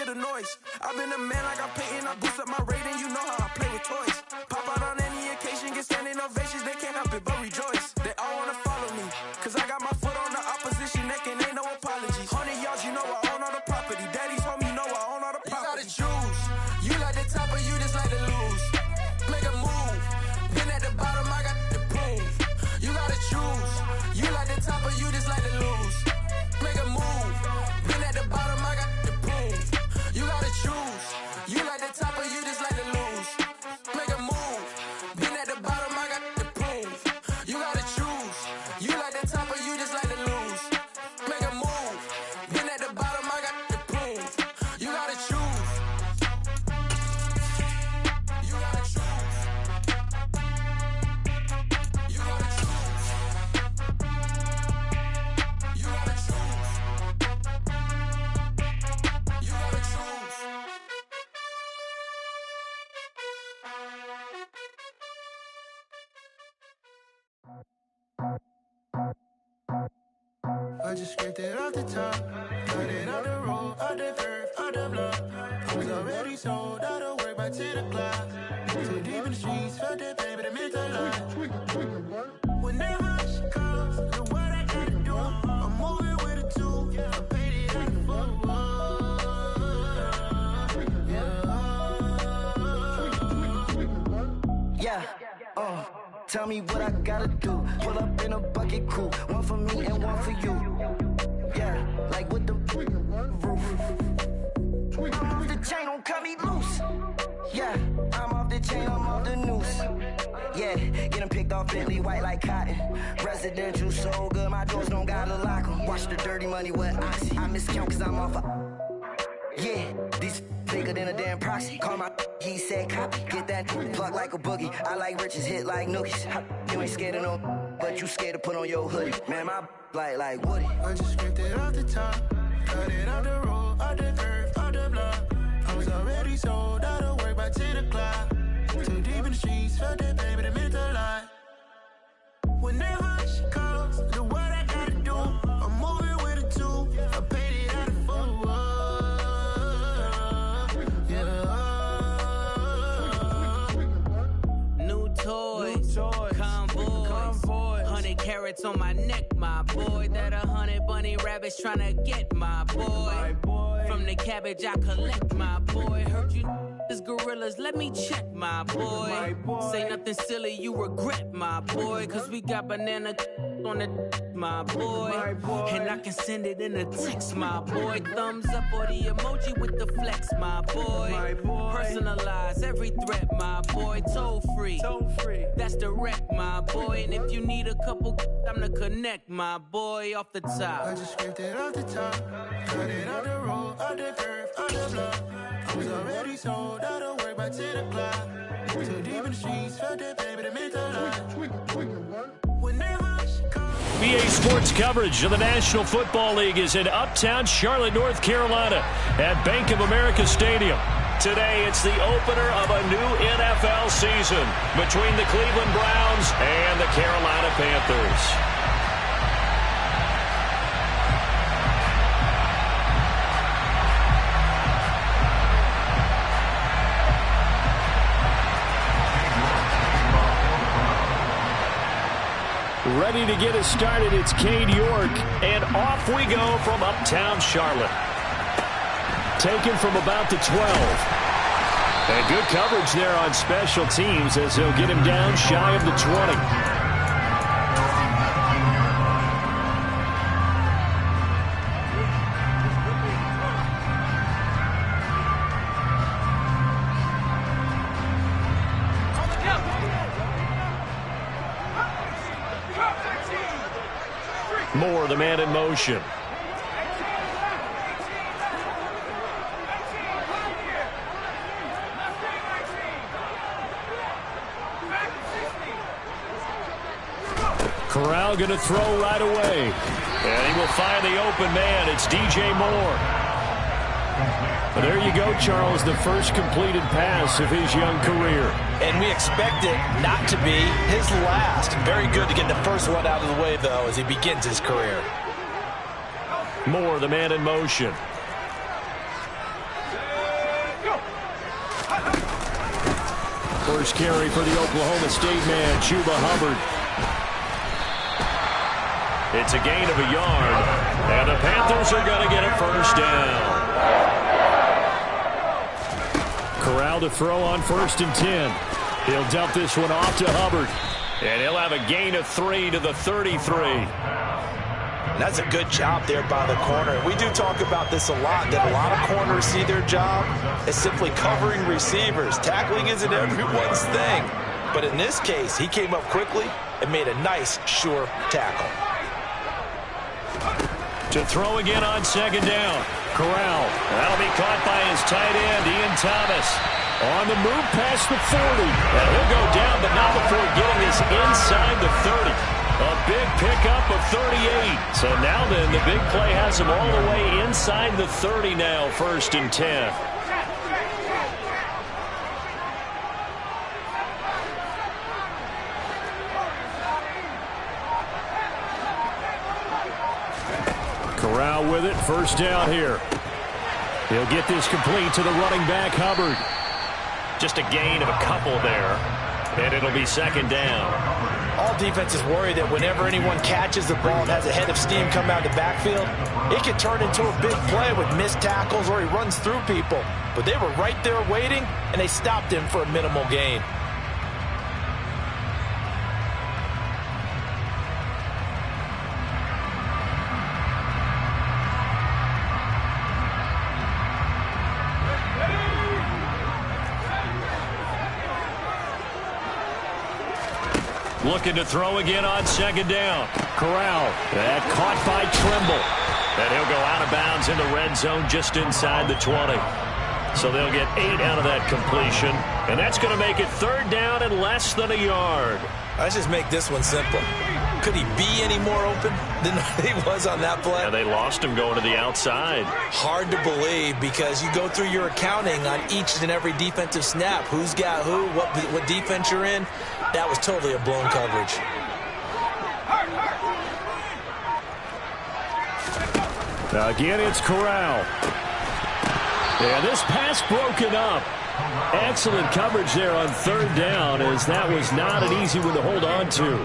hear the noise. I've been a man like I'm Peyton, I boost up my rating, you know how I play with toys. Pop out on any occasion, get standing ovations, they can't help it but rejoice. They all wanna follow me, cause I got my foot on the opposition neck and ain't no apologies. 100 yards, you know I own all the property. Daddy's home, you know I own all the property. You gotta choose, you like the top or you just like to lose. Make a move, been at the bottom, I got the proof. You gotta choose, you like the top or you just like to lose. Make a move, been at the bottom, I got the proof. You gotta choose, you like the top or you just like to lose. Make a move, been at the bottom, I got the proof. You gotta choose, you like the top or you just like to lose. Make a move, been at the bottom, I got the proof. You gotta choose. You gotta choose. You gotta choose. You gotta choose. You gotta choose. I just scraped it off the top, cut it off the road, off the curve, off the block. I was already sold out of work by 10 o'clock. Too deep in the streets, felt that pain, but it meant a lot. Whenever she calls, know what I gotta do. I'm moving with a two, I paid it out the full. Yeah, tell me what I gotta do. Pull up in a bucket crew, one for me and one for you. Yeah, like with the roof. I'm off the chain, don't cut me loose. Yeah, I'm off the chain, I'm off the noose. Yeah, get them picked off Bentley, white like cotton. Residential so good, my doors don't gotta lock them. Watch the dirty money with oxy. I miscount cause I'm off a... Yeah, these bigger than a damn proxy. Call my he said copy. Get that plug like a boogie. I like riches, hit like nookies. You ain't scared of no, but you scared to put on your hoodie. Man, my like Woody. I just scraped it off the top, cut it off the road, off the curve, off the block. I was already sold out of work by 10 o'clock. Too deep in the streets, felt that pain, but it meant a lot. Whenever she calls, know what I gotta do. I'm moving with a two, I paid it out of full. New toys, convoys, 100 carats on my neck, my boy. That 100 bunny rabbits tryna get my boy. From the cabbage I collect, my boy. Heard you is gorillas, let me check, my boy. Say nothing silly, you regret, my boy. Cause we got banana on the my boy. And I can send it in a text, my boy. Thumbs up or the emoji with the flex, my boy. Personalize every threat, my boy. Toll free, that's direct, my boy. And if you need a couple, I'm to connect, my boy. Off the top, I just scraped it off the top, cut it off the road, off the curve, off the block. I was already sold out of work by 10 o'clock. Too deep in the streets, felt that pain, but it meant a lot. Whenever she calls. BA Sports coverage of the National Football League is in Uptown Charlotte, North Carolina at Bank of America Stadium. Today, it's the opener of a new NFL season between the Cleveland Browns and the Carolina Panthers. Ready to get us started, it's Cade York, and off we go from Uptown Charlotte. Taken from about the 12. And good coverage there on special teams as he'll get him down shy of the 20. Moore, the man in motion. Corral going to throw right away. And he will find the open man. It's DJ Moore. Well, there you go, Charles, the first completed pass of his young career. And we expect it not to be his last. Very good to get the first one out of the way, though, as he begins his career. Moore, the man in motion. First carry for the Oklahoma State man, Chuba Hubbard. It's a gain of a yard, and the Panthers are going to get a first down. Corral to throw on 1st and 10. He'll dump this one off to Hubbard, and he'll have a gain of 3 to the 33. That's a good job there by the corner. We do talk about this a lot, that a lot of corners see their job as simply covering receivers. Tackling isn't everyone's thing. But in this case, he came up quickly and made a nice, sure tackle. To throw again on 2nd down. Corral. That'll be caught by his tight end, Ian Thomas. On the move past the 40. And he'll go down, but not before getting this inside the 30. A big pickup of 38. So now then, the big play has him all the way inside the 30 now, 1st and 10. Corral with it, 1st down here. He'll get this complete to the running back, Hubbard. Just a gain of a couple there, and it'll be 2nd down. All defenses worry that whenever anyone catches the ball and has a head of steam come out of the backfield, it can turn into a big play with missed tackles or he runs through people. But they were right there waiting, and they stopped him for a minimal gain. Looking to throw again on 2nd down. Corral. That caught by Trimble. And he'll go out of bounds in the red zone just inside the 20. So they'll get 8 out of that completion. And that's going to make it 3rd down and less than a yard. Let's just make this one simple. Could he be any more open than he was on that play? Yeah, they lost him going to the outside. Hard to believe because you go through your accounting on each and every defensive snap. Who's got who, what defense you're in. That was totally a blown coverage. Again, it's Corral. And this pass broken up. Excellent coverage there on 3rd down, as that was not an easy one to hold on to.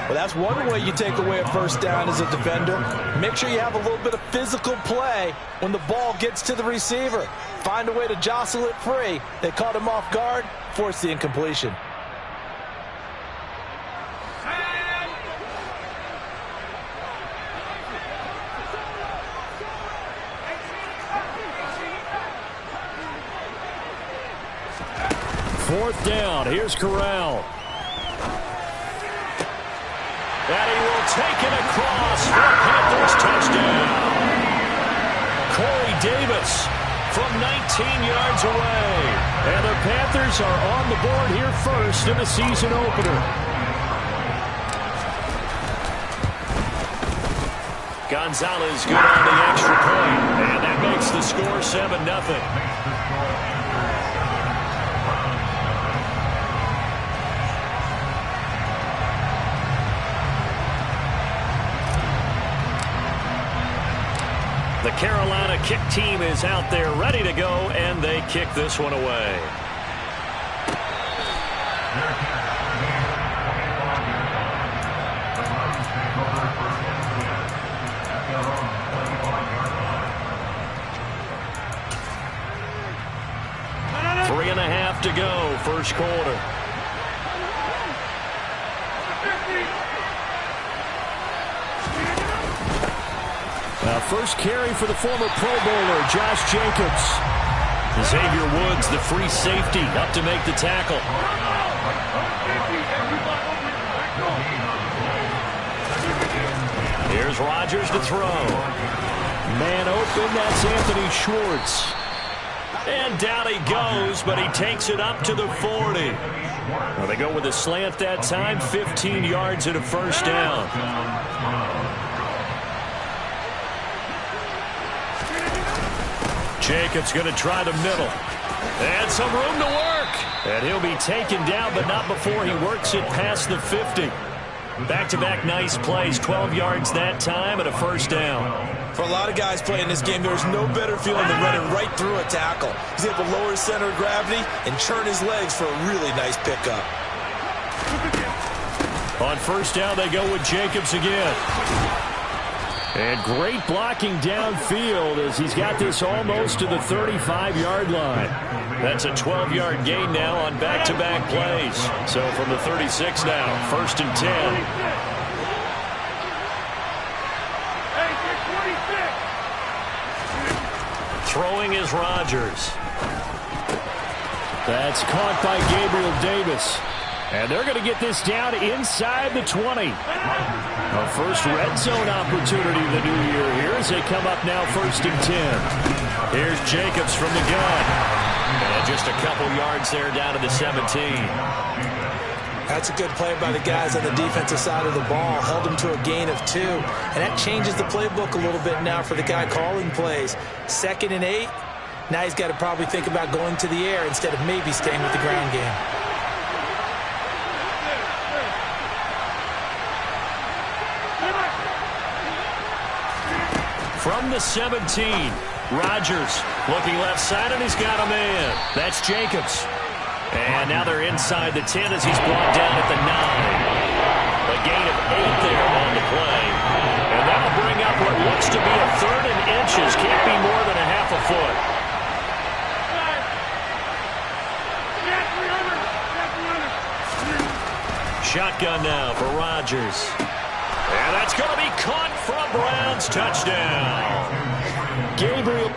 Well, that's one way you take away a 1st down as a defender. Make sure you have a little bit of physical play when the ball gets to the receiver. Find a way to jostle it free. They caught him off guard, forced the incompletion. Fourth down. Here's Corral. And he will take it across for a Panthers touchdown. Corey Davis from 19 yards away. And the Panthers are on the board here first in the season opener. Gonzalez good on the extra point. And that makes the score 7-0. The Carolina kick team is out there ready to go, and they kick this one away. Three and a half to go, first quarter. First carry for the former Pro Bowler, Josh Jacobs. Xavier Woods, the free safety, up to make the tackle. Here's Rodgers to throw. Man open, that's Anthony Schwartz. And down he goes, but he takes it up to the 40. Well, they go with a slant that time, 15 yards and a first down. Jacobs going to try the middle. And some room to work. And he'll be taken down, but not before he works it past the 50. Back-to-back nice plays, 12 yards that time and a first down. For a lot of guys playing this game, there's no better feeling than running right through a tackle. He's able to lower his center of gravity and churn his legs for a really nice pickup. On first down, they go with Jacobs again. And great blocking downfield as he's got this almost to the 35-yard line. That's a 12-yard gain now on back-to-back plays. So from the 36 now, first and 10. Throwing is Rodgers. That's caught by Gabriel Davis. And they're going to get this down inside the 20. Our first red zone opportunity of the new year here as they come up now first and 10. Here's Jacobs from the gun. And just a couple yards there down to the 17. That's a good play by the guys on the defensive side of the ball. Held him to a gain of 2. And that changes the playbook a little bit now for the guy calling plays. 2nd and 8. Now he's got to probably think about going to the air instead of maybe staying with the ground game. From the 17, Rodgers looking left side, and he's got a man. That's Jacobs. And now they're inside the 10 as he's brought down at the 9. A gain of 8 there on the play. And that'll bring up what looks to be a 3rd and inches. Can't be more than a half a foot. Shotgun now for Rodgers. And that's going to be caught for a Browns touchdown. Gabriel.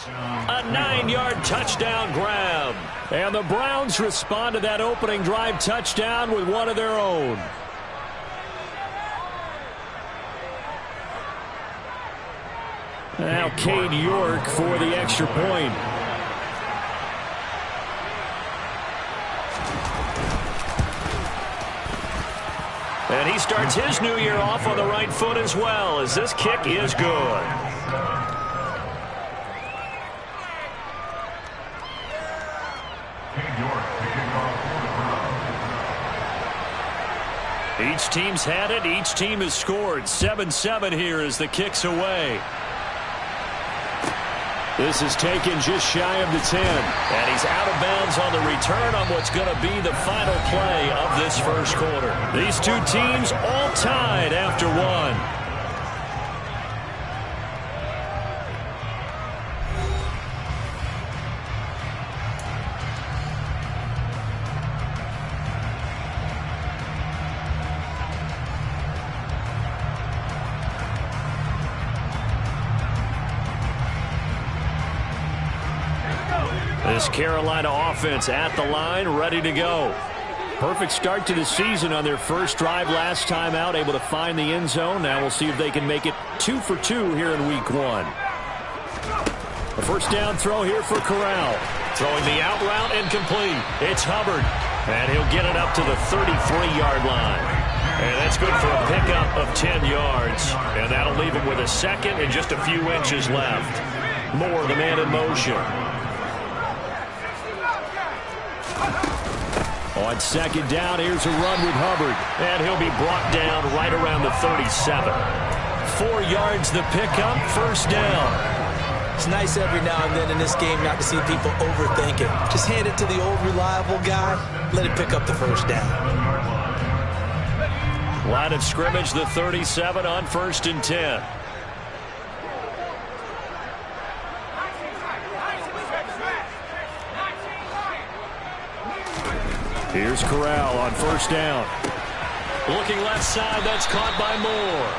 A 9-yard touchdown grab. And the Browns respond to that opening drive touchdown with one of their own. Now Cade York for the extra point. And he starts his new year off on the right foot as well, as this kick is good. Each team's had it. Each team has scored. 7-7 here as the kick's away. This is taken just shy of the 10. And he's out of bounds on the return on what's going to be the final play of this first quarter. These two teams all tied after one. This Carolina offense at the line, ready to go. Perfect start to the season on their first drive last time out, able to find the end zone. Now we'll see if they can make it 2 for 2 here in week 1. The first down throw here for Corral. Throwing the out route incomplete. It's Hubbard. And he'll get it up to the 33-yard line. And that's good for a pickup of 10 yards. And that'll leave him with a second and just a few inches left. Moore, the man in motion. On second down, here's a run with Hubbard. And he'll be brought down right around the 37. 4 yards the pickup, first down. It's nice every now and then in this game not to see people overthink it. Just hand it to the old reliable guy, let him pick up the first down. Line of scrimmage, the 37 on first and 10. Here's Corral on first down. Looking left side, that's caught by Moore.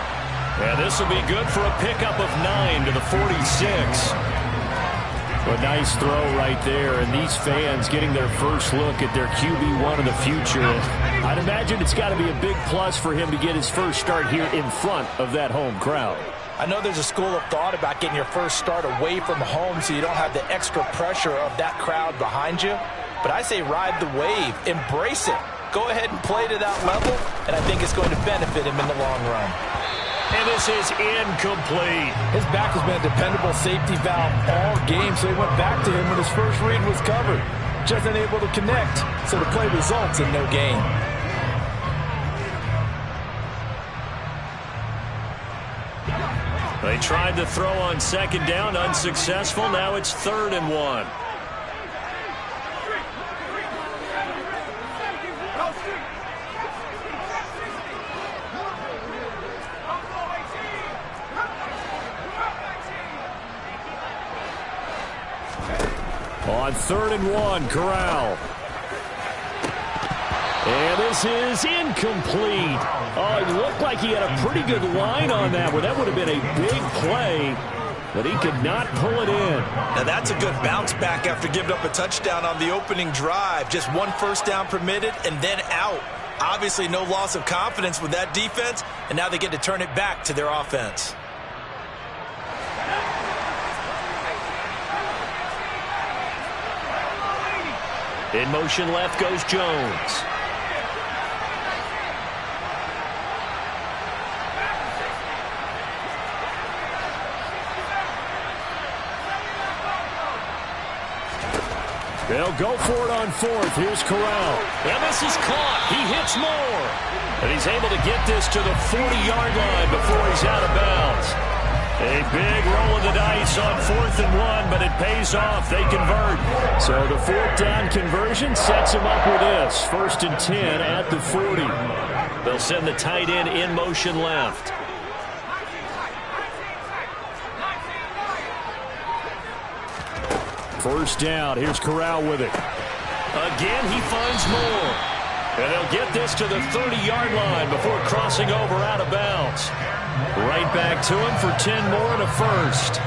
And this will be good for a pickup of 9 to the 46. A nice throw right there, and these fans getting their first look at their QB1 of the future. I'd imagine it's got to be a big plus for him to get his first start here in front of that home crowd. I know there's a school of thought about getting your first start away from home so you don't have the extra pressure of that crowd behind you. But I say ride the wave, embrace it. Go ahead and play to that level, and I think it's going to benefit him in the long run. And this is incomplete. His back has been a dependable safety valve all game, so he went back to him when his first read was covered. Just unable to connect, so the play results in no gain. They tried to throw on second down, unsuccessful. Now it's 3rd and 1. On 3rd and 1, Corral. And this is incomplete. Oh, it looked like he had a pretty good line on that one. That would have been a big play, but he could not pull it in. Now that's a good bounce back after giving up a touchdown on the opening drive. Just 1 first down permitted and then out. Obviously no loss of confidence with that defense, and now they get to turn it back to their offense. In motion left goes Jones. They'll go for it on 4th. Here's Corral. And this is caught. He hits more. And he's able to get this to the 40-yard line before he's out of bounds. A big roll of the dice on 4th and 1, but it pays off. They convert. So the 4th down conversion sets him up with this. 1st and 10 at the 40. They'll send the tight end in motion left. First down. Here's Corral with it. Again, he finds more. And they'll get this to the 30-yard line before crossing over out of bounds. Right back to him for 10 more and a first.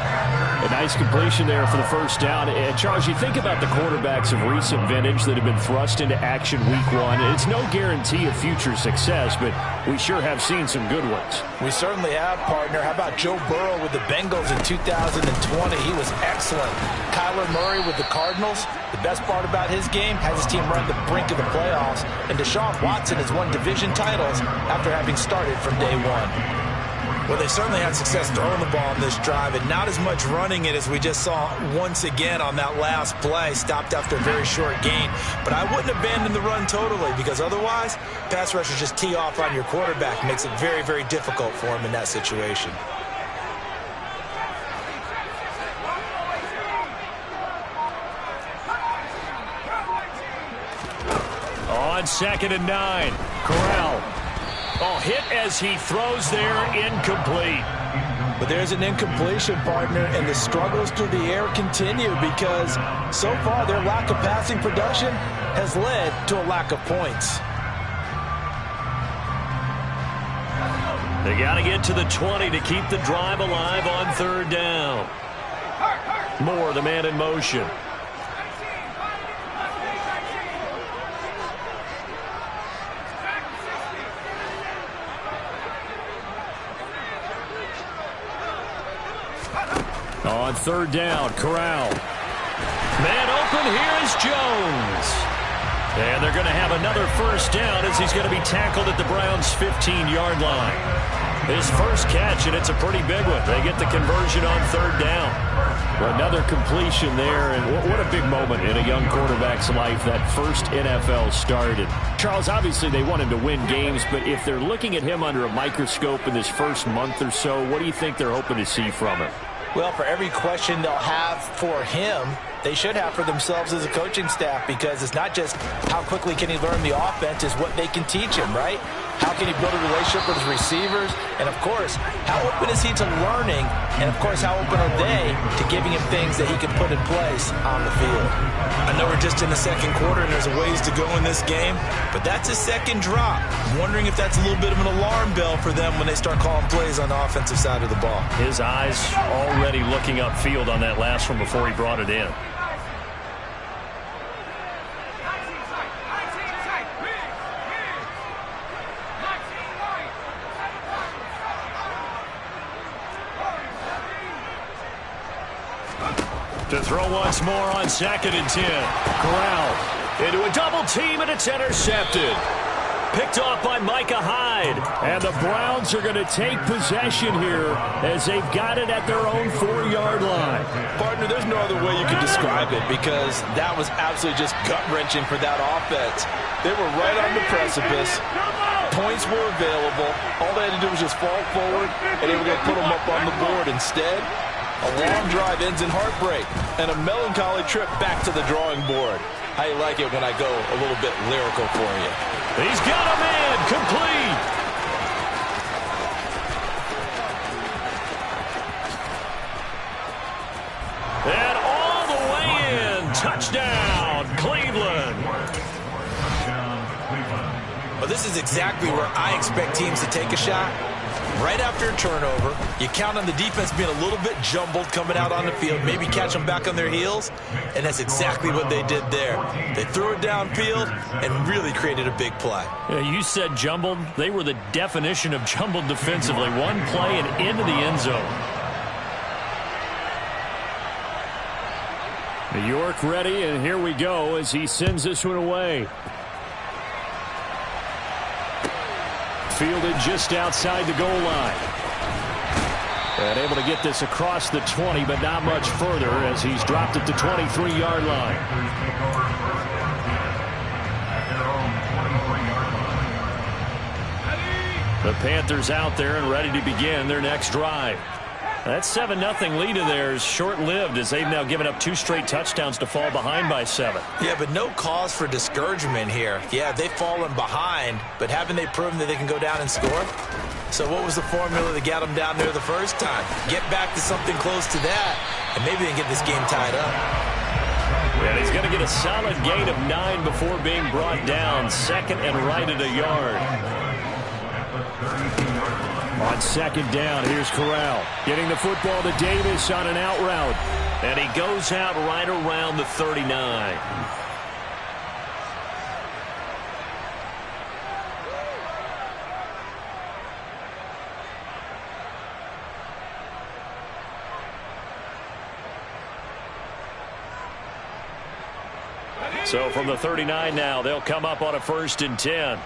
A nice completion there for the first down. And Charles, you think about the quarterbacks of recent vintage that have been thrust into action week 1. It's no guarantee of future success, but we sure have seen some good ones. We certainly have, partner. How about Joe Burrow with the Bengals in 2020? He was excellent. Kyler Murray with the Cardinals. The best part about his game, has his team run the brink of the playoffs. And Deshaun Watson has won division titles after having started from day 1. Well, they certainly had success throwing the ball in this drive, and not as much running it as we just saw once again on that last play. Stopped after a very short gain. But I wouldn't abandon the run totally, because otherwise, pass rushers just tee off on your quarterback. Makes it very, very difficult for him in that situation. On 2nd and 9, Corral. Oh, hit as he throws there, incomplete. But there's an incompletion, partner, and the struggles through the air continue because so far their lack of passing production has led to a lack of points. They got to get to the 20 to keep the drive alive on 3rd down. Moore, the man in motion. On 3rd down, Corral. Man open, here is Jones. And they're going to have another first down as he's going to be tackled at the Browns' 15-yard line. His first catch, and it's a pretty big one. They get the conversion on 3rd down. Another completion there, and what a big moment in a young quarterback's life, that first NFL started. Charles, obviously they want him to win games, but if they're looking at him under a microscope in this first month or so, what do you think they're hoping to see from him? Well, for every question they'll have for him, they should have for themselves as a coaching staff, because it's not just how quickly can he learn the offense, it's what they can teach him, right? How can he build a relationship with his receivers? And, of course, how open is he to learning? And, of course, how open are they to giving him things that he can put in place on the field? I know we're just in the second quarter and there's a ways to go in this game, but that's his second drop. I'm wondering if that's a little bit of an alarm bell for them when they start calling plays on the offensive side of the ball. His eyes already looking upfield on that last one before he brought it in. To throw once more on 2nd and 10. Corral into a double team, and it's intercepted. Picked off by Micah Hyde. And the Browns are going to take possession here as they've got it at their own 4-yard line. Partner, there's no other way you could describe it because that was absolutely just gut-wrenching for that offense. They were right on the precipice. Points were available. All they had to do was just fall forward, and they were going to put them up on the board. Instead, a long drive ends in heartbreak and a melancholy trip back to the drawing board. How you like it when I go a little bit lyrical for you? He's got a man complete. And all the way in. Touchdown, Cleveland. Well, this is exactly where I expect teams to take a shot. Right after a turnover, you count on the defense being a little bit jumbled coming out on the field, maybe catch them back on their heels, and that's exactly what they did there. They threw it downfield and really created a big play. Yeah, you said jumbled. They were the definition of jumbled defensively. One play and into the end zone. New York ready, and here we go as he sends this one away. Fielded just outside the goal line. And able to get this across the 20, but not much further as he's dropped it to 23-yard line. The Panthers out there and ready to begin their next drive. That 7-0 lead of theirs short-lived as they've now given up 2 straight touchdowns to fall behind by 7. Yeah, but no cause for discouragement here. Yeah, they've fallen behind, but haven't they proven that they can go down and score? So what was the formula that got them down there the first time? Get back to something close to that, and maybe they can get this game tied up. And he's going to get a solid gain of 9 before being brought down. 2nd and right at a yard. On 2nd down, here's Corral. Getting the football to Davis on an out route. And he goes out right around the 39. So from the 39 now, they'll come up on a 1st and 10.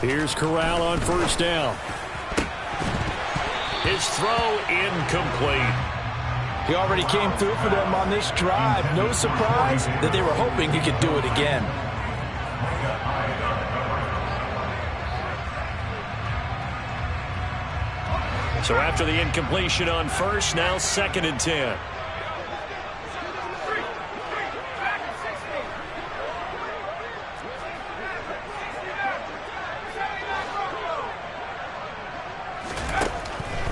Here's Corral on 1st down. His throw incomplete. He already came through for them on this drive. No surprise that they were hoping he could do it again. So after the incompletion on 1st, now 2nd and 10.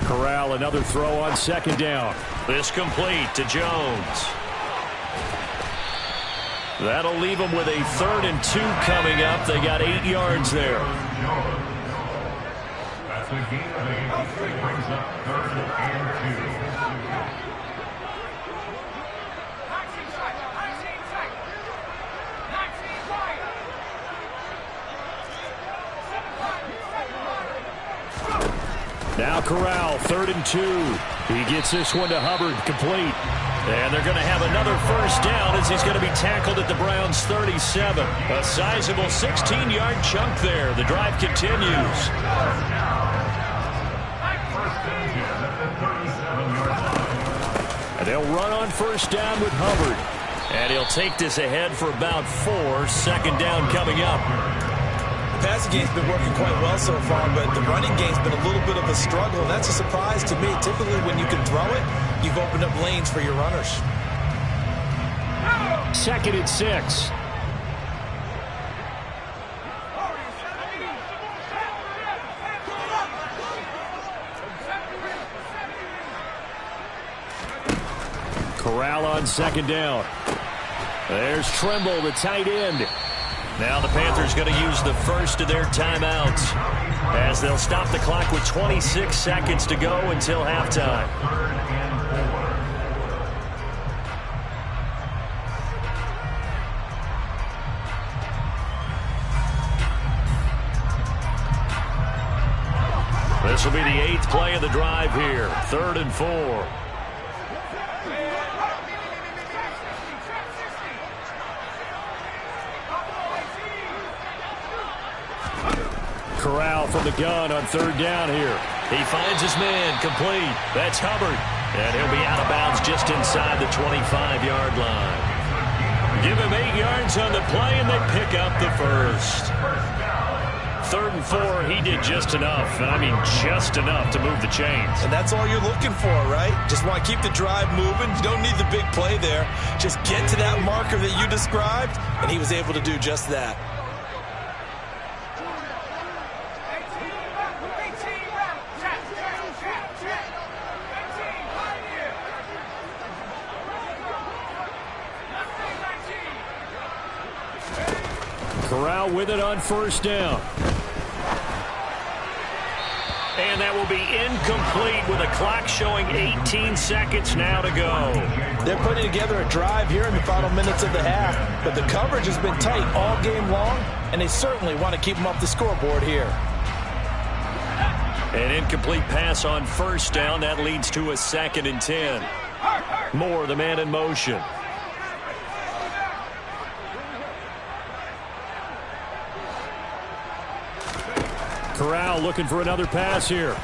Corral, another throw on 2nd down. This complete to Jones. That'll leave them with a 3rd and 2 coming up. They got 8 yards there. That's a gain of 8. Brings up 3rd and 2. Now Corral, 3rd and 2. He gets this one to Hubbard, complete. And they're going to have another 1st down as he's going to be tackled at the Browns' 37. A sizable 16-yard chunk there. The drive continues. And they'll run on 1st down with Hubbard. And he'll take this ahead for about 4. 2nd down coming up. The passing game's been working quite well so far, but the running game's been a little bit of a struggle, and that's a surprise to me. Typically, when you can throw it, you've opened up lanes for your runners. 2nd and 6. Corral on 2nd down. There's Trimble, the tight end. Now the Panthers going to use the first of their timeouts as they'll stop the clock with 26 seconds to go until halftime. This will be the 8th play of the drive here. 3rd and 4. Corral from the gun on 3rd down here. He finds his man, complete. That's Hubbard. And he'll be out of bounds just inside the 25-yard line. Give him 8 yards on the play, and they pick up the first. 3rd and 4, he did just enough, and I mean just enough to move the chains. And that's all you're looking for, right? Just want to keep the drive moving. You don't need the big play there. Just get to that marker that you described, and he was able to do just that. Corral with it on 1st down. And that will be incomplete with a clock showing 18 seconds now to go. They're putting together a drive here in the final minutes of the half, but the coverage has been tight all game long, and they certainly want to keep them off the scoreboard here. An incomplete pass on 1st down. That leads to a 2nd and 10. Moore, the man in motion. Corral looking for another pass here.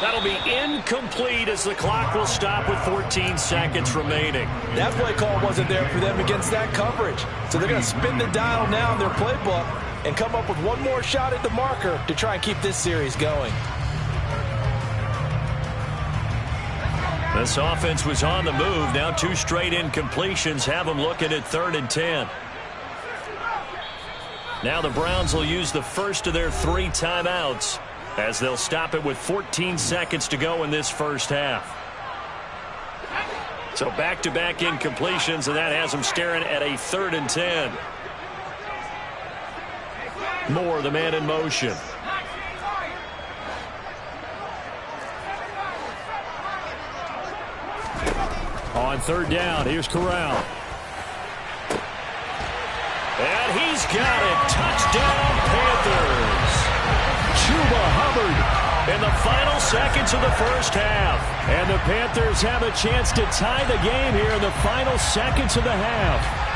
That'll be incomplete as the clock will stop with 14 seconds remaining. That play call wasn't there for them against that coverage. So they're going to spin the dial now in their playbook and come up with one more shot at the marker to try and keep this series going. This offense was on the move. Now 2 straight incompletions have them looking at 3rd and 10. Now the Browns will use the first of their 3 timeouts as they'll stop it with 14 seconds to go in this first half. So back-to-back incompletions, and that has them staring at a 3rd and 10. Moore, the man in motion. On 3rd down, here's Corral. And he's got it. Touchdown, Panthers. Chuba Hubbard in the final seconds of the first half. And the Panthers have a chance to tie the game here in the final seconds of the half.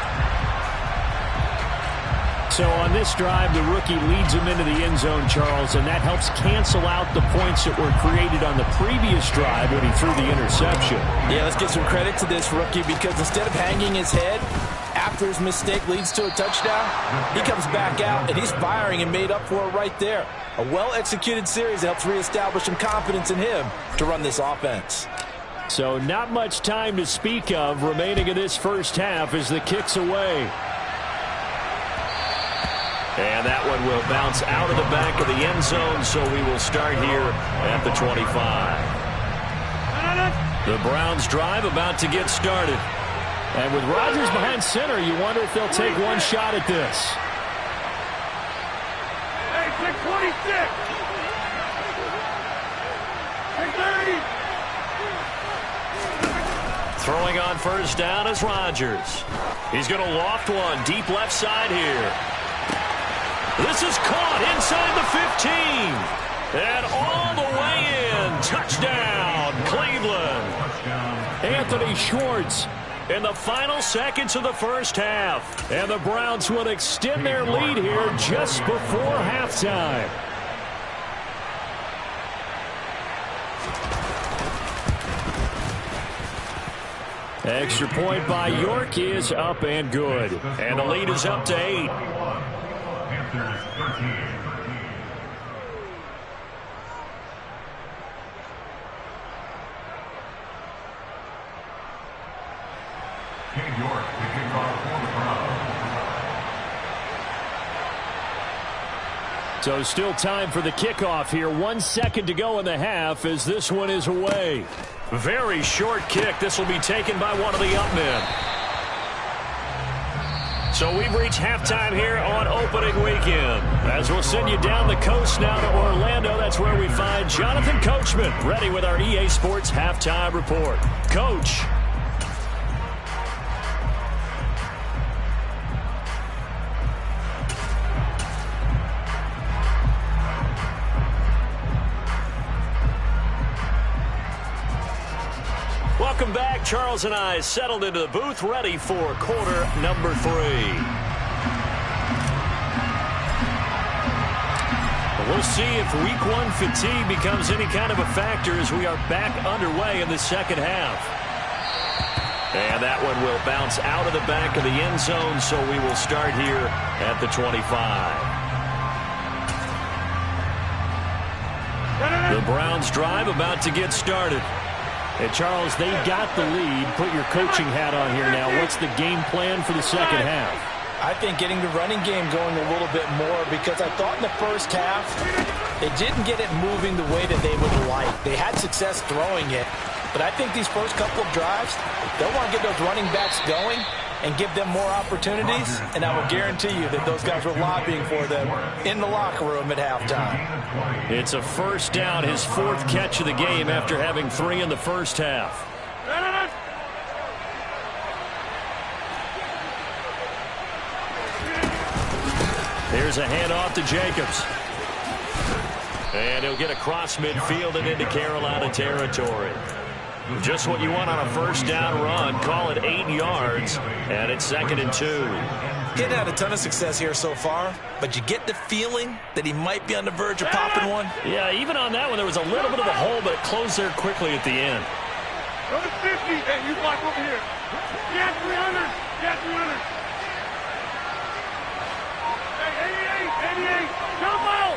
So on this drive, the rookie leads him into the end zone, Charles, and that helps cancel out the points that were created on the previous drive when he threw the interception. Yeah, let's give some credit to this rookie because instead of hanging his head after his mistake leads to a touchdown, he comes back out and he's firing and made up for it right there. A well-executed series helps reestablish some confidence in him to run this offense. So not much time to speak of remaining in this first half as the kick's away. And that one will bounce out of the back of the end zone, so we will start here at the 25. The Browns drive about to get started. And with Rodgers behind center, you wonder if they'll take one shot at this. Hey, pick 26. Pick 30. Throwing on 1st down is Rodgers. He's going to loft one deep left side here. This is caught inside the 15. And all the way in. Touchdown, Cleveland. Anthony Schwartz in the final seconds of the first half. And the Browns will extend their lead here just before halftime. Extra point by York is up and good. And the lead is up to 8. Panthers 13. New York picking off for the Browns. So still time for the kickoff here. 1 second to go in the half as this one is away. Very short kick. This will be taken by one of the up men. So we've reached halftime here on opening weekend. As we'll send you down the coast now to Orlando. That's where we find Jonathan Coachman ready with our EA Sports halftime report. Coach. Welcome back. Charles and I settled into the booth, ready for quarter number 3. We'll see if week 1 fatigue becomes any kind of a factor as we are back underway in the second half. And that one will bounce out of the back of the end zone, so we will start here at the 25. The Browns drive about to get started. And, Charles, they got the lead. Put your coaching hat on here now. What's the game plan for the second half? I think getting the running game going a little bit more, because I thought in the first half they didn't get it moving the way that they would like. They had success throwing it, but I think these first couple of drives, they'll want to get those running backs going and give them more opportunities, and I will guarantee you that those guys were lobbying for them in the locker room at halftime. It's a first down, his 4th catch of the game after having 3 in the first half. Here's a handoff to Jacobs. And he'll get across midfield and into Carolina territory. Just what you want on a first down run. Call it 8 yards, and it's 2nd and 2. He hadn't had a ton of success here so far, but you get the feeling that he might be on the verge of popping one. Yeah, even on that one, there was a little bit of a hole, but it closed there quickly at the end. Go to 50, and you block over here. Get 300, get 300. Hey, 88, jump out.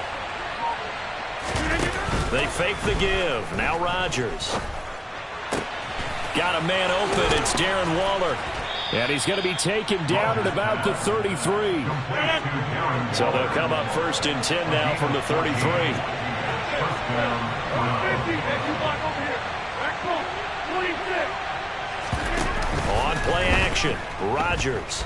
They fake the give. Now Rodgers. Got a man open. It's Darren Waller. And he's going to be taken down at about the 33. So they'll come up 1st and 10 now from the 33. On play action, Rodgers.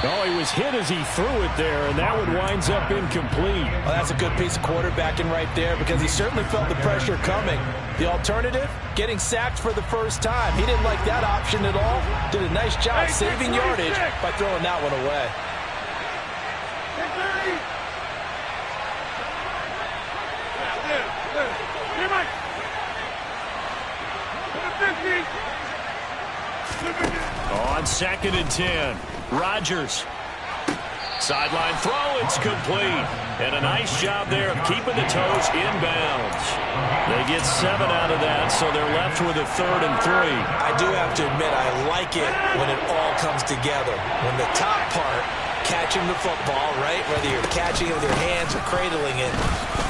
Oh, he was hit as he threw it there, and that one winds up incomplete. Well, that's a good piece of quarterbacking right there, because he certainly felt the pressure coming. The alternative, getting sacked for the first time. He didn't like that option at all. Did a nice job saving yardage by throwing that one away. On 2nd and 10, Rodgers. Sideline throw, it's complete. And a nice job there of keeping the toes inbounds. They get 7 out of that, so they're left with a 3rd and 3. I do have to admit, I like it when it all comes together. When the top part, catching the football, right, whether you're catching it with your hands or cradling it,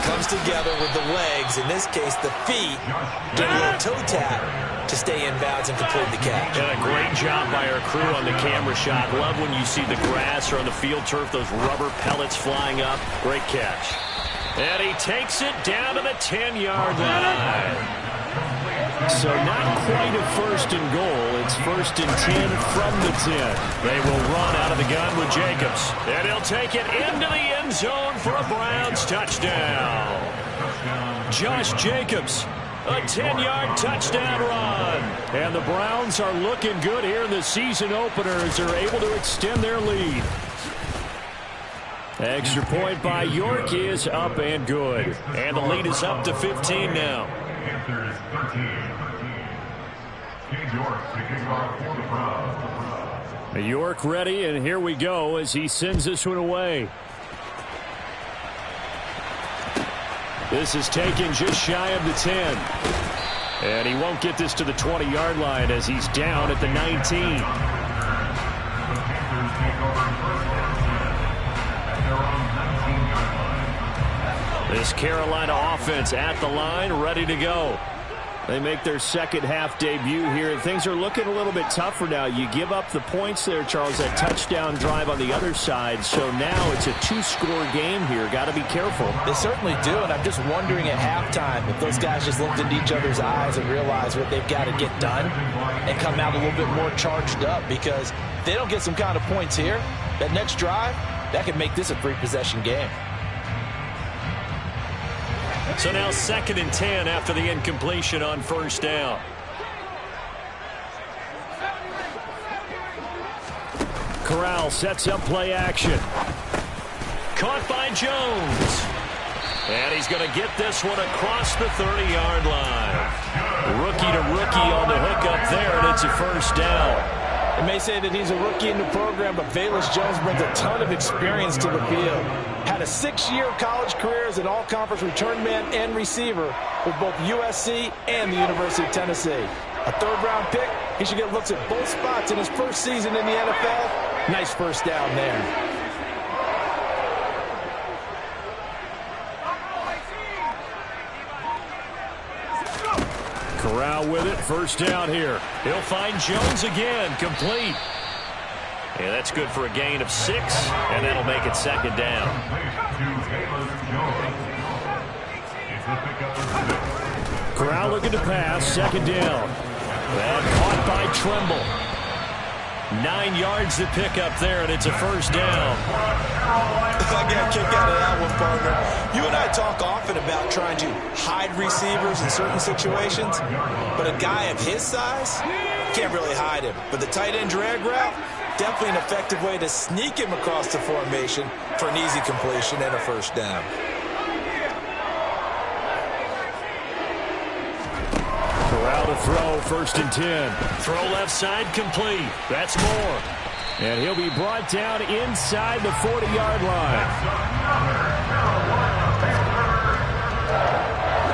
comes together with the legs, in this case the feet, get a little toe tap to stay in bounds and complete the catch. And a great job by our crew on the camera shot. Love when you see the grass or on the field turf, those rubber pellets flying up. Great catch. And he takes it down to the 10-yard line. So not quite a 1st and goal. It's 1st and 10 from the 10. They will run out of the gun with Jacobs. And he'll take it into the end zone for a Browns touchdown. Josh Jacobs. A 10-yard touchdown run. And the Browns are looking good here in the season opener as they're able to extend their lead. Extra point by York is up and good. And the lead is up to 15 now. Panthers 13. York picking off for the Browns. York ready, and here we go as he sends this one away. This is taken just shy of the 10. And he won't get this to the 20-yard line as he's down at the 19. This Carolina offense at the line, ready to go. They make their second half debut here. Things are looking a little bit tougher now. You give up the points there, Charles, that touchdown drive on the other side. So now it's a 2-score game here. Got to be careful. They certainly do, and I'm just wondering at halftime if those guys just looked into each other's eyes and realized what they've got to get done and come out a little bit more charged up, because if they don't get some kind of points here, that next drive, that could make this a 3-possession game. So now 2nd and 10 after the incompletion on first down. Corral sets up play action. Caught by Jones. And he's going to get this one across the 30-yard line. Rookie to rookie on the hook up there, and it's a first down. They may say that he's a rookie in the program, but Velus Jones brings a ton of experience to the field. Had a 6-year college career as an all-conference return man and receiver with both USC and the University of Tennessee. A 3rd-round pick, he should get looks at both spots in his first season in the NFL. Nice first down there. Corral with it, first down here. He'll find Jones again, complete. Yeah, that's good for a gain of 6, and that'll make it 2nd down. Corral looking to pass, 2nd down. And caught by Tremble. 9 yards to pick up there, and it's a first down. I got a kick out of that one, partner. You and I talk often about trying to hide receivers in certain situations, but a guy of his size, can't really hide him. But the tight end drag route, definitely an effective way to sneak him across the formation for an easy completion and a first down. Corral to throw, 1st and 10. Throw left side, complete. That's Moore. And he'll be brought down inside the 40-yard line.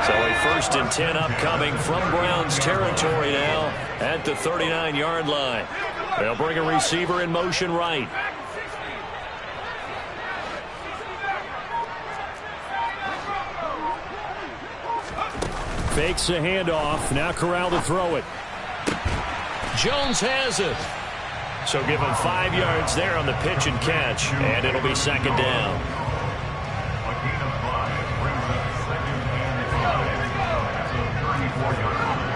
So a 1st and 10 upcoming from Browns territory now at the 39-yard line. They'll bring a receiver in motion right. Fakes a handoff. Now Corral to throw it. Jones has it. So give him 5 yards there on the pitch and catch, and it'll be 2nd down. A gain of 5 brings up 2nd and 5 at the 34-yard line.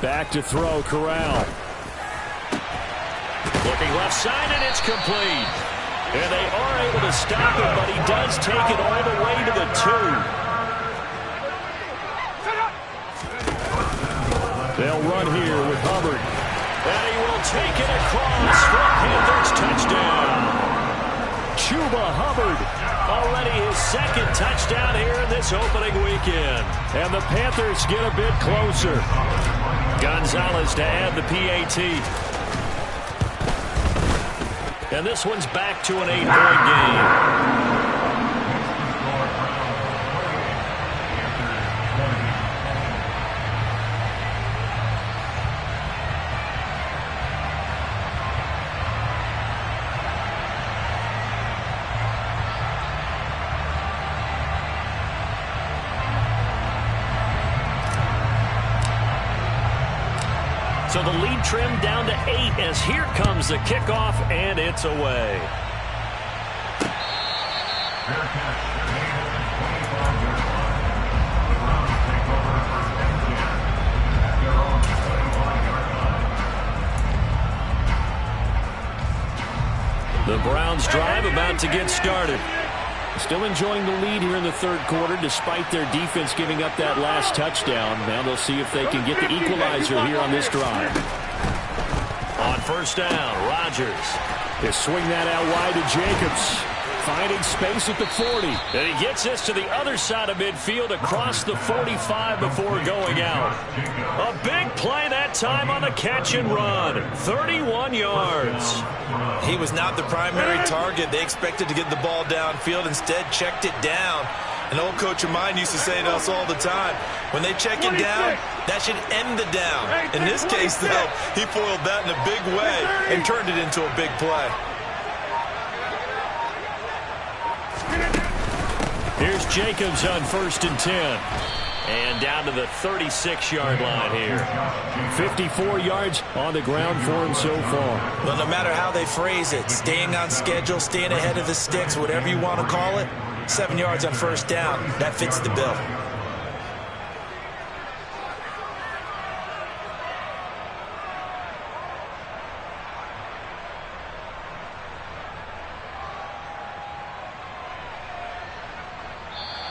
Back to throw, Corral. Looking left side, and it's complete. And they are able to stop him, but he does take it all the way to the 2. They'll run here with Hubbard. And he will take it across for a Panthers touchdown. Chuba Hubbard, already his 2nd touchdown here in this opening weekend. And the Panthers get a bit closer. Gonzalez to add the PAT. And this one's back to an 8-point game. So the lead trimmed down to 8 as here comes the kickoff, and it's away. The Browns drive about to get started. Still enjoying the lead here in the 3rd quarter despite their defense giving up that last touchdown. Now they'll see if they can get the equalizer here on this drive. On first down, Rodgers. They swing that out wide to Jacobs. Finding space at the 40. And he gets this to the other side of midfield across the 45 before going out. A big play that time on the catch and run. 31 yards. He was not the primary target. They expected to get the ball downfield. Instead, checked it down. An old coach of mine used to say to us all the time, when they check it down, that should end the down. In this case, though, he foiled that in a big way and turned it into a big play. Here's Jacobs on 1st and 10. And down to the 36-yard line here. 54 yards on the ground for him so far. Well, no matter how they phrase it, staying on schedule, staying ahead of the sticks, whatever you want to call it, 7 yards on 1st down, that fits the bill.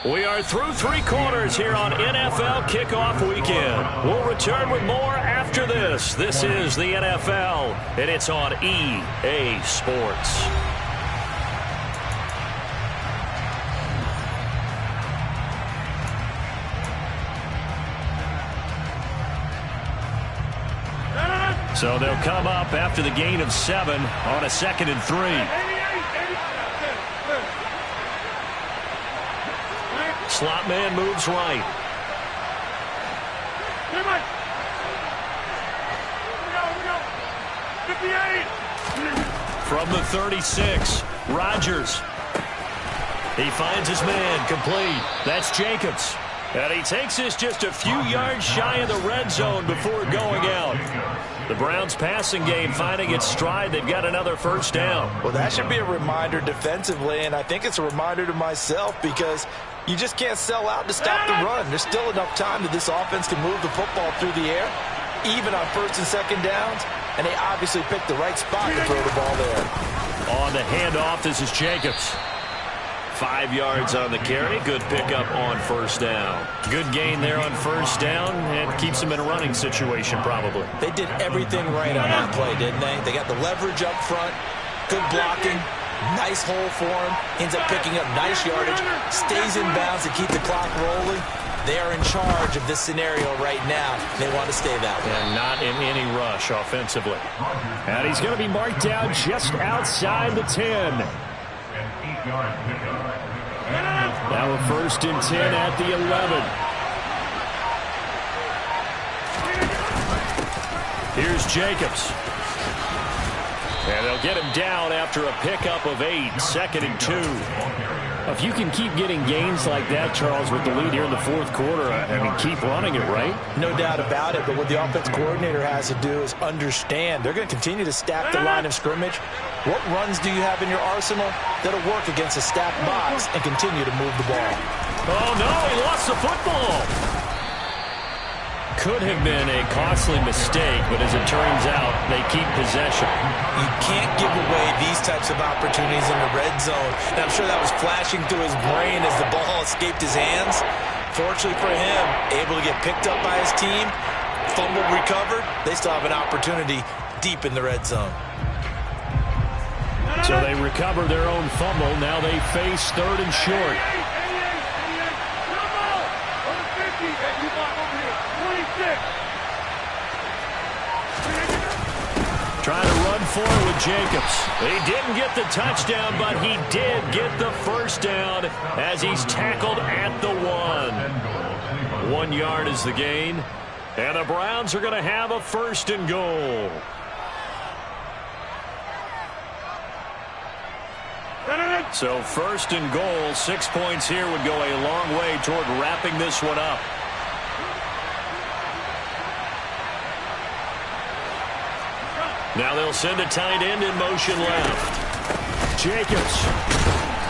We are through 3 quarters here on NFL Kickoff Weekend. We'll return with more after this. This is the NFL, and it's on EA Sports. So they'll come up after the gain of 7 on a 2nd and 3. Slot man moves right. From the 36, Rodgers. He finds his man, complete. That's Jacobs. And he takes this just a few yards shy of the red zone before going out. The Browns passing game finding its stride. They've got another 1st down. Well, that should be a reminder defensively, and I think it's a reminder to myself because you just can't sell out to stop the run. There's still enough time that this offense can move the football through the air, even on 1st and 2nd downs, and they obviously picked the right spot to throw the ball there. On the handoff, this is Jacobs. 5 yards on the carry. Good pickup on 1st down. Good gain there on 1st down, and keeps him in a running situation probably. They did everything right on that play, didn't they? They got the leverage up front, good blocking, nice hole for him, ends up picking up nice yardage, stays in bounds to keep the clock rolling. They are in charge of this scenario right now. They want to stay that way. And not in any rush offensively. And he's going to be marked down just outside the 10. Now a 1st and 10 at the 11. Here's Jacobs. And they'll get him down after a pickup of 8, 2nd and 2. If you can keep getting gains like that, Charles, with the lead here in the 4th quarter, I mean, keep running it, right? No doubt about it, but what the offense coordinator has to do is understand they're going to continue to stack the line of scrimmage. What runs do you have in your arsenal that'll work against a stacked box and continue to move the ball? Oh, no, he lost the football. Could have been a costly mistake, but as it turns out, they keep possession. You can't give away these types of opportunities in the red zone. And I'm sure that was flashing through his brain as the ball escaped his hands. Fortunately for him, able to get picked up by his team, fumble recovered. They still have an opportunity deep in the red zone. So they recover their own fumble. Now they face 3rd and short. Trying to run forward with Jacobs. He didn't get the touchdown, but he did get the 1st down as he's tackled at the 1. 1 yard is the gain. And the Browns are going to have a 1st and goal. So 1st and goal, 6 points here would go a long way toward wrapping this one up. Now they'll send the tight end in motion left. Jacobs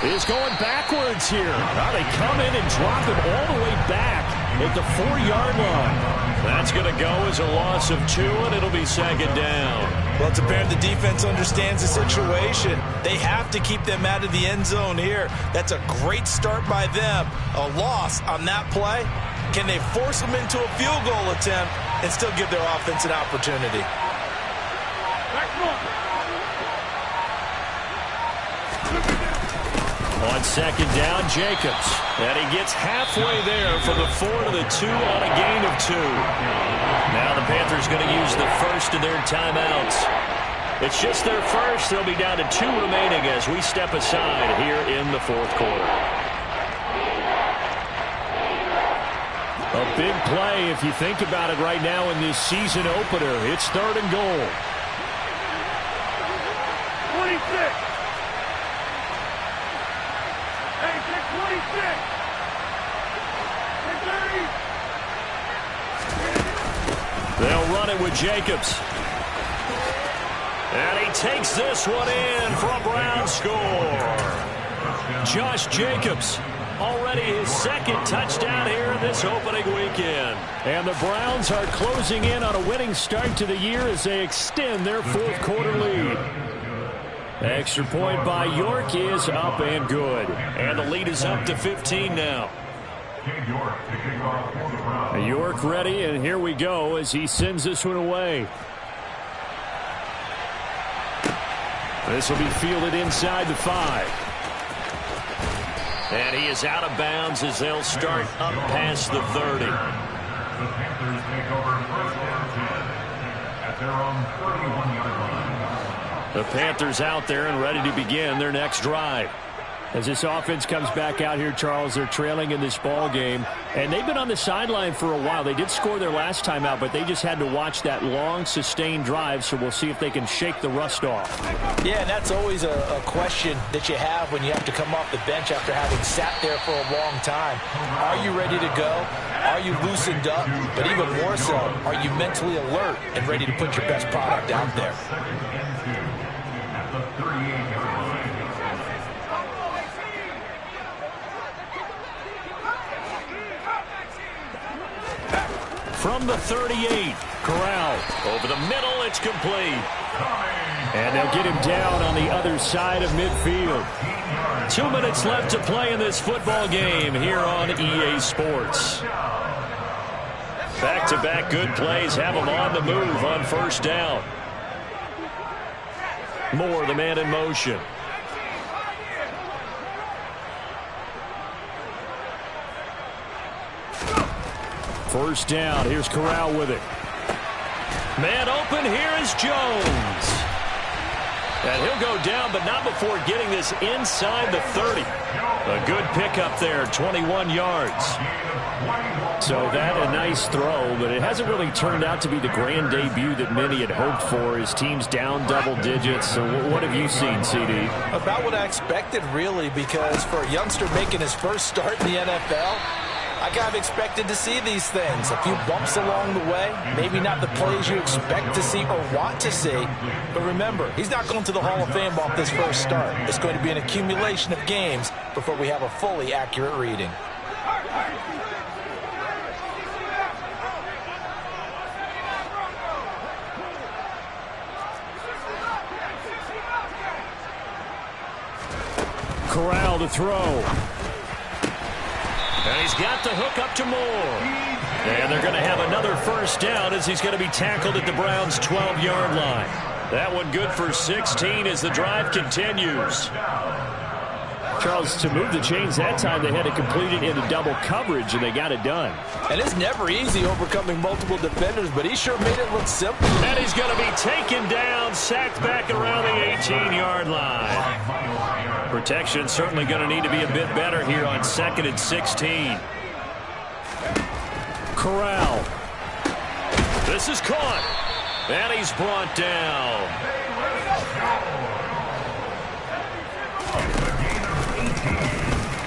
is going backwards here. Now they come in and drop him all the way back at the 4-yard line. That's going to go as a loss of 2, and it'll be 2nd down. Well, it's apparent the defense understands the situation. They have to keep them out of the end zone here. That's a great start by them. A loss on that play. Can they force them into a field goal attempt and still give their offense an opportunity? On 2nd down, Jacobs. And he gets halfway there from the 4 to the 2 on a gain of 2. Now the Panthers going to use the 1st of their timeouts. It's just their 1st. They'll be down to 2 remaining as we step aside here in the 4th quarter. A big play if you think about it right now in this season opener. It's 3rd and goal. 26. Hey, take 26. They'll run it with Jacobs. And he takes this one in for a Brown score. Josh Jacobs, already his 2nd touchdown here in this opening weekend. And the Browns are closing in on a winning start to the year as they extend their 4th quarter lead. Extra point by York is up and good. And the lead is up to 15 now. York ready, and here we go as he sends this one away. This will be fielded inside the 5. And he is out of bounds as they'll start up past the 30. The Panthers take over 1st and 10 at their own 31-yard line. The Panthers out there and ready to begin their next drive. As this offense comes back out here, Charles, they're trailing in this ball game, and they've been on the sideline for a while. They did score their last time out, but they just had to watch that long, sustained drive, so we'll see if they can shake the rust off. Yeah, and that's always a question that you have when you have to come off the bench after having sat there for a long time. Are you ready to go? Are you loosened up? But even more so, are you mentally alert and ready to put your best product out there? At the 38-yard line. From the 38, Corral over the middle, it's complete. And they'll get him down on the other side of midfield. 2 minutes left to play in this football game here on EA Sports. Back-to-back good plays have them on the move on 1st down. Moore, the man in motion. First down. Here's Corral with it. Man open. Here is Jones. And he'll go down, but not before getting this inside the 30. A good pickup there, 21 yards. So that a nice throw, but it hasn't really turned out to be the grand debut that many had hoped for. His team's down double digits. So what have you seen, CD? About what I expected, really, because for a youngster making his first start in the NFL, I kind of expected to see these things. A few bumps along the way. Maybe not the plays you expect to see or want to see. But remember, he's not going to the Hall of Fame off this first start. It's going to be an accumulation of games before we have a fully accurate reading. Corral to throw. And he's got the hook up to Moore. And they're going to have another first down as he's going to be tackled at the Browns' 12-yard line. That one good for 16 as the drive continues. Charles, to move the chains that time, they had to complete it into double coverage, and they got it done. And it's never easy overcoming multiple defenders, but he sure made it look simple. And he's going to be taken down, sacked back around the 18-yard line. Protection certainly going to need to be a bit better here on 2nd and 16. Corral. This is caught. And he's brought down.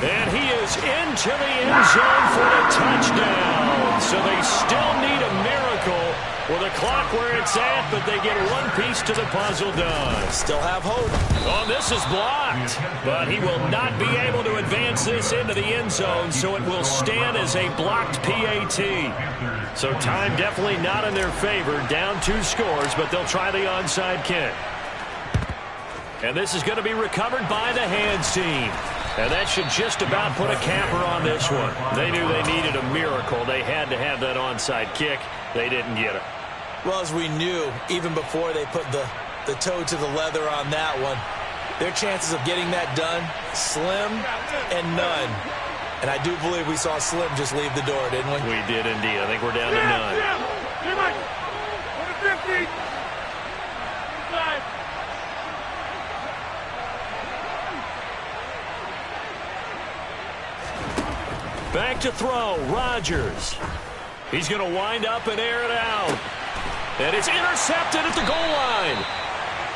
And he is into the end zone for the touchdown. So they still need a miracle with the clock where it's at, but they get one piece to the puzzle done. Still have hope. Oh, this is blocked. But he will not be able to advance this into the end zone, so it will stand as a blocked PAT. So time definitely not in their favor. Down 2 scores, but they'll try the onside kick. And this is going to be recovered by the hands team. And that should just about put a capper on this one. They knew they needed a miracle. They had to have that onside kick. They didn't get it. Well, as we knew, even before they put the toe to the leather on that one, their chances of getting that done, slim and none. And I do believe we saw Slim just leave the door, didn't we? We did indeed. I think we're down to none. back to throw. Rodgers. He's going to wind up and air it out. And it's intercepted at the goal line.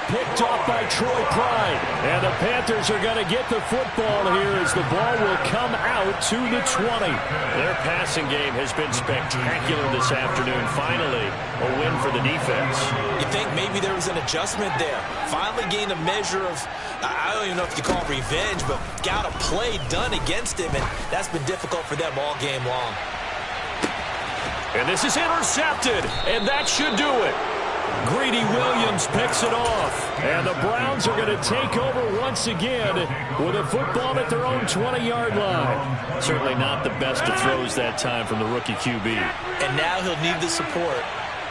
Picked off by Troy Pride. And the Panthers are going to get the football here as the ball will come out to the 20. Their passing game has been spectacular this afternoon. Finally, a win for the defense. You think maybe there was an adjustment there. Finally gained a measure of, I don't even know if you call it revenge, but got a play done against him, and that's been difficult for them all game long. And this is intercepted, and that should do it. Greedy Williams picks it off, and the Browns are going to take over once again with a football at their own 20-yard line. Certainly not the best of throws that time from the rookie QB. And now he'll need the support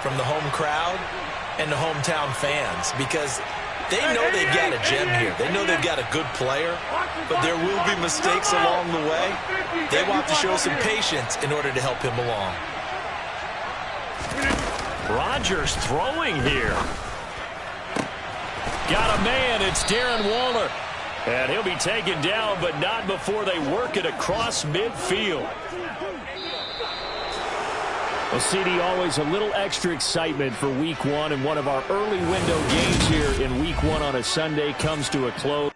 from the home crowd and the hometown fans because they know they've got a gem here. They know they've got a good player, but there will be mistakes along the way. They will have to show some patience in order to help him along. Rodgers throwing here. Got a man. It's Darren Waller. And he'll be taken down, but not before they work it across midfield. Well, CD, always a little extra excitement for Week 1, and one of our early window games here in Week 1 on a Sunday comes to a close.